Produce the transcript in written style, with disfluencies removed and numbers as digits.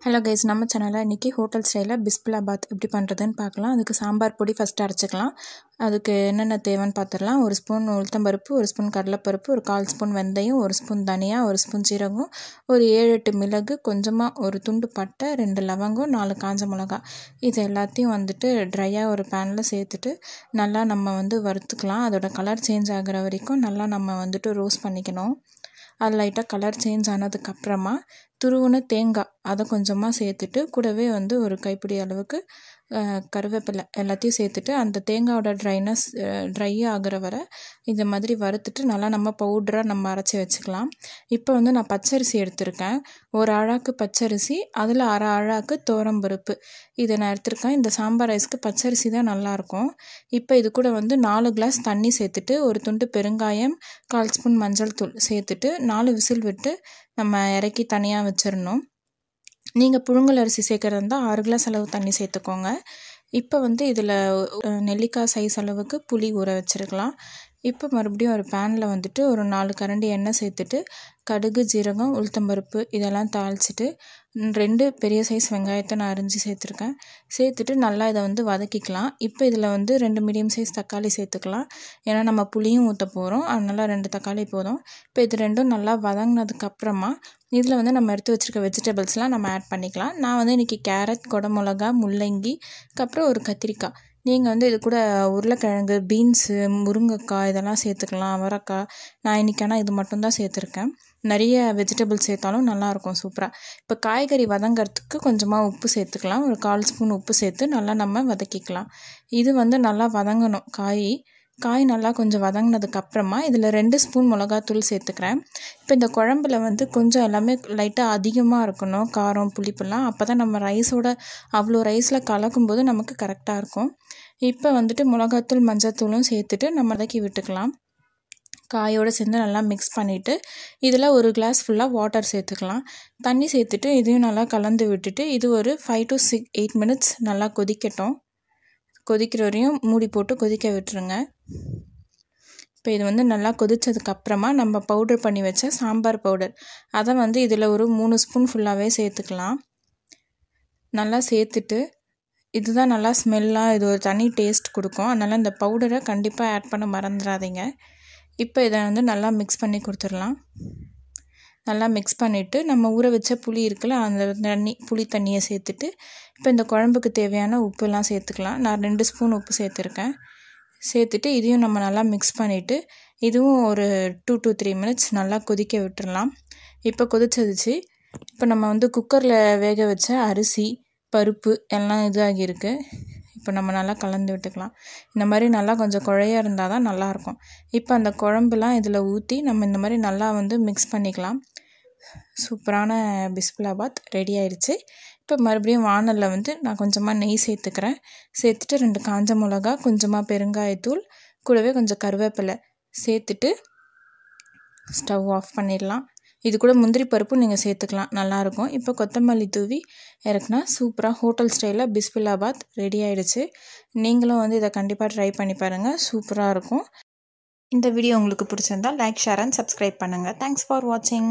Hello guys, நம்ம சேனலில் இன்றைக்கி ஹோட்டல் ஸ்டைலில் பிஸ்பிலாபாத் எப்படி பண்ணுறதுன்னு பார்க்கலாம். அதுக்கு சாம்பார் பொடி ஃபஸ்ட்டு அரைச்சிக்கலாம். அதுக்கு என்னென்ன தேவைன்னு பார்த்துடலாம். 1 ஸ்பூன் உளுத்தம்பருப்பு, 1 ஸ்பூன் கடலைப்பருப்பு, ஒரு 1/4 ஸ்பூன் வெந்தயம், 1 ஸ்பூன் தனியா, 1 ஸ்பூன் சீரகம், ஒரு 7-8 மிளகு, கொஞ்சமாக ஒரு துண்டு பட்டை, 2 லவங்கம், 4 காஞ்ச மிளகா. இது எல்லாத்தையும் ட்ரையாக ஒரு பேனில் சேர்த்துட்டு நல்லா நம்ம வறுத்துக்கலாம். அதோட கலர் சேஞ்ச் ஆகிற வரைக்கும் நல்லா நம்ம ரோஸ்ட் பண்ணிக்கணும். அது லைட்டாக கலர் சேஞ்ச் ஆனதுக்கப்புறமா துருவின தேங்காய் அதை கொஞ்சமாக சேர்த்துட்டு கூடவே ஒரு கைப்பிடி அளவுக்கு கருவேப்பிலை எல்லாத்தையும் சேர்த்துட்டு அந்த தேங்காயோட ட்ரை ஆகிற வரை இந்த மாதிரி வறுத்துட்டு நல்லா நம்ம பவுடராக நம்ம அரைச்சி வச்சுக்கலாம். இப்போ நான் பச்சரிசி எடுத்திருக்கேன். 1 அழாக்கு பச்சரிசி, அதில் 1/2 அழாக்கு துவரம்பருப்பு இதை நான் எடுத்திருக்கேன். இந்த சாம்பார் ரைஸ்க்கு பச்சரிசி தான் நல்லாயிருக்கும். இப்போ இது கூட 4 கிளாஸ் தண்ணி சேர்த்துட்டு ஒரு துண்டு பெருங்காயம், 1/4 ஸ்பூன் மஞ்சள் தூள் சேர்த்துட்டு 4 விசில் விட்டு நம்ம இறக்கி தனியாக வச்சிடணும். நீங்கள் புழுங்கல் அரிசி சேர்க்குறதா இருந்தால் 6 கிளாஸ் அளவு தண்ணி சேர்த்துக்கோங்க. இப்போ இதில் நெல்லிக்காய் சைஸ் அளவுக்கு புளி ஊற வச்சுருக்கலாம். இப்போ மறுபடியும் ஒரு பேனில் ஒரு 4 கரண்டி எண்ணெய் சேர்த்துட்டு கடுகு, ஜீரகம், உளுத்தம்பருப்பு இதெல்லாம் தாளிச்சிட்டு 2 பெரிய சைஸ் வெங்காயத்தை நான் அரிஞ்சு சேர்த்துருக்கேன். சேர்த்துட்டு நல்லா இதை வதக்கிக்கலாம். இப்போ இதில் 2 மீடியம் சைஸ் தக்காளி சேர்த்துக்கலாம். ஏன்னா நம்ம புளியும் ஊற்ற போகிறோம், அதனால் 2 தக்காளி போதும். இப்போ இது ரெண்டும் நல்லா வதங்கினதுக்கப்புறமா இதில் நம்ம எடுத்து வச்சுருக்க வெஜிடபிள்ஸ்லாம் நம்ம ஆட் பண்ணிக்கலாம். நான் இன்றைக்கி கேரட், கொடமிளகா, முள்ளங்கி, அப்புறம் ஒரு கத்திரிக்காய். நீங்கள் இது கூட உருளைக்கிழங்கு, பீன்ஸு, முருங்கைக்காய் இதெல்லாம் சேர்த்துக்கலாம், அவரைக்காய். நான் இன்றைக்கி ஆனால் இது மட்டும்தான் சேர்த்துருக்கேன். நிறைய வெஜிடபிள்ஸ் சேர்த்தாலும் நல்லாயிருக்கும் சூப்பராக. இப்போ காய்கறி வதங்கிறதுக்கு கொஞ்சமாக உப்பு சேர்த்துக்கலாம். ஒரு 1/4 ஸ்பூன் உப்பு சேர்த்து நல்லா நம்ம வதக்கிக்கலாம். இது நல்லா வதங்கணும். காய் நல்லா கொஞ்சம் வதங்கினதுக்கப்புறமா இதில் 2 ஸ்பூன் மிளகாத்தூள் சேர்த்துக்கிறேன். இப்போ இந்த குழம்புல கொஞ்சம் எல்லாமே லைட்டாக அதிகமாக இருக்கணும், காரம் புளிப்புலாம். அப்போ தான் நம்ம ரைஸோட அவ்வளோ ரைஸில் கலக்கும்போது நமக்கு கரெக்டாக இருக்கும். இப்போ மிளகாத்தூள், மஞ்சத்தூளும் சேர்த்துட்டு நம்ம வதக்கி விட்டுக்கலாம். காயோடு சேர்ந்து நல்லா மிக்ஸ் பண்ணிவிட்டு இதில் 1 கிளாஸ் ஃபுல்லாக வாட்டர் சேர்த்துக்கலாம். தண்ணி சேர்த்துட்டு இதையும் நல்லா கலந்து விட்டுட்டு இது ஒரு 5 to 8 மினிட்ஸ் நல்லா கொதிக்கட்டும். கொதிக்கிற வரையும் மூடி போட்டு கொதிக்க விட்டுருங்க. இப்போ இது நல்லா கொதித்ததுக்கப்புறமா நம்ம பவுடர் பண்ணி வச்ச சாம்பார் பவுடர் அதை இதில் ஒரு 3 ஸ்பூன் ஃபுல்லாகவே சேர்த்துக்கலாம். நல்லா சேர்த்துட்டு இதுதான் நல்லா ஸ்மெல்லாக இது ஒரு தனி டேஸ்ட் கொடுக்கும். அதனால் இந்த பவுடரை கண்டிப்பாக ஆட் பண்ண மறந்துடாதீங்க. இப்போ இதை நல்லா மிக்ஸ் பண்ணி கொடுத்துடலாம். நல்லா மிக்ஸ் பண்ணிவிட்டு நம்ம ஊற வச்ச புளி இருக்குல்ல, அந்த புளி தண்ணியை சேர்த்துட்டு இப்போ இந்த குழம்புக்கு தேவையான உப்புலாம் சேர்த்துக்கலாம். நான் 2 ஸ்பூன் உப்பு சேர்த்துருக்கேன். சேர்த்துட்டு இதையும் நம்ம நல்லா மிக்ஸ் பண்ணிவிட்டு இதுவும் ஒரு 2 to 3 மினிட்ஸ் நல்லா கொதிக்க விட்டுடலாம். இப்போ கொதிச்சிடுச்சு. இப்போ நம்ம குக்கரில் வேக வச்ச அரிசி, பருப்பு எல்லாம் இதாகியிருக்கு. இப்போ நம்ம நல்லா கலந்து விட்டுக்கலாம். இந்த மாதிரி நல்லா கொஞ்சம் குழையாக இருந்தால் தான் நல்லாயிருக்கும். இப்போ அந்த குழம்புலாம் இதில் ஊற்றி நம்ம இந்த மாதிரி நல்லா மிக்ஸ் பண்ணிக்கலாம். சூப்பரான பிஸ்பிலாபாத் ரெடி ஆயிடுச்சு. இப்போ மறுபடியும் வானலில் நான் கொஞ்சமாக நெய் சேர்த்துக்கிறேன். சேர்த்துட்டு 2 காஞ்ச மிளகா, கொஞ்சமாக பெருங்காயத்தூள், கூடவே கொஞ்சம் கருவேப்பிலை சேர்த்துட்டு ஸ்டவ் ஆஃப் பண்ணிடலாம். இது கூட முந்திரி பருப்பும் நீங்கள் சேர்த்துக்கலாம், நல்லாயிருக்கும். இப்போ கொத்தமல்லி தூவி இறக்குனா சூப்பராக ஹோட்டல் ஸ்டைலில் பிஸ்பிலாபாத் ரெடி ஆகிடுச்சு. நீங்களும் இதை கண்டிப்பாக ட்ரை பண்ணி பாருங்கள், சூப்பராக இருக்கும். இந்த வீடியோ உங்களுக்கு பிடிச்சிருந்தால் லைக், ஷேர் அண்ட் சப்ஸ்கிரைப் பண்ணுங்கள். தேங்க்ஸ் ஃபார் வாட்சிங்.